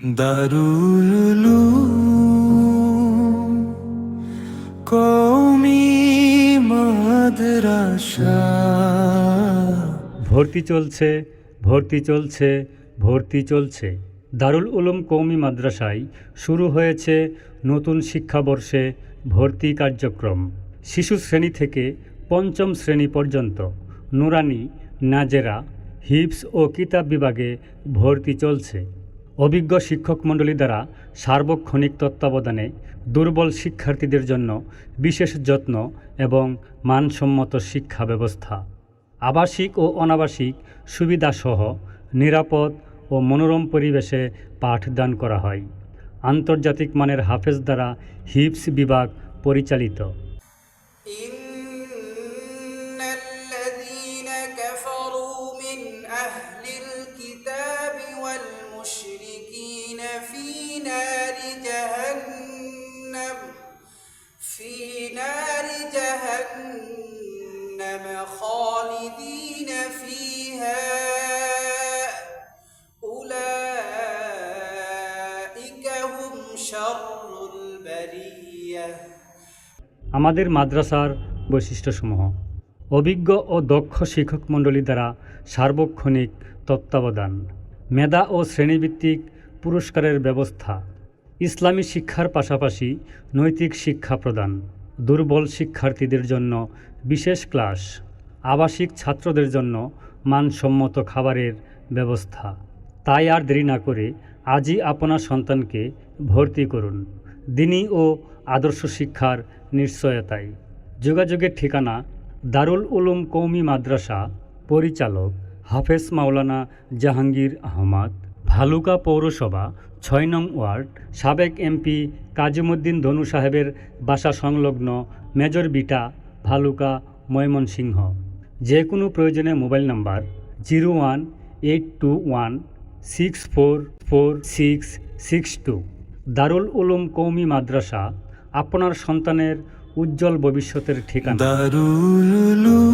দারুল উলুম কওমি মাদ্রাসা। ভর্তি চলছে, ভর্তি চলছে, ভর্তি চলছে। দারুল উলুম কওমি মাদ্রাসায় শুরু হয়েছে নতুন শিক্ষাবর্ষে ভর্তি কার্যক্রম। শিশু শ্রেণী থেকে পঞ্চম শ্রেণী পর্যন্ত নুরানি, নাজেরা, হিফজ ও কিতাব বিভাগে ভর্তি চলছে। অভিজ্ঞ শিক্ষকমণ্ডলী দ্বারা সার্বক্ষণিক তত্ত্বাবধানে দুর্বল শিক্ষার্থীদের জন্য বিশেষ যত্ন এবং মানসম্মত শিক্ষা ব্যবস্থা। আবাসিক ও অনাবাসিক সুবিধাসহ নিরাপদ ও মনোরম পরিবেশে পাঠদান করা হয়। আন্তর্জাতিক মানের হাফেজ দ্বারা হিফজ বিভাগ পরিচালিত। خالدين فيها أولئك هم شر البرية। আমাদের মাদ্রাসার বৈশিষ্ট্যসমূহ: অভিজ্ঞ ও দক্ষ শিক্ষকমণ্ডলী দ্বারা সার্বক্ষণিক তত্ত্বাবধান, মেধা ও শ্রেণীভিত্তিক পুরস্কারের ব্যবস্থা, ইসলামী শিক্ষার পাশাপাশি নৈতিক শিক্ষা প্রদান, দুর্বল শিক্ষার্থীদের জন্য বিশেষ ক্লাস, আবাসিক ছাত্রদের জন্য মানসম্মত খাবারের ব্যবস্থা। তাই আর দেরি না করে আজই আপনার সন্তানকে ভর্তি করুন দ্বীনি ও আদর্শ শিক্ষার নিশ্চয়তায়। যোগাযোগের ঠিকানা: দারুল উলুম কওমি মাদ্রাসা, পরিচালক হাফেজ মাওলানা জাহাঙ্গীর আহমদ, ভালুকা পৌরসভা ৬ নং ওয়ার্ড, সাবেক এমপি কাজীমুদ্দিন ধনু সাহেবের বাসা সংলগ্ন মেজর বিটা, ভালুকা, ময়মনসিংহ। যে কোনো প্রয়োজনে মোবাইল নাম্বার 01821644662। দারুল উলুম কওমি মাদ্রাসা আপনার সন্তানের উজ্জ্বল ভবিষ্যতের ঠিকানা। দারুল উলুম।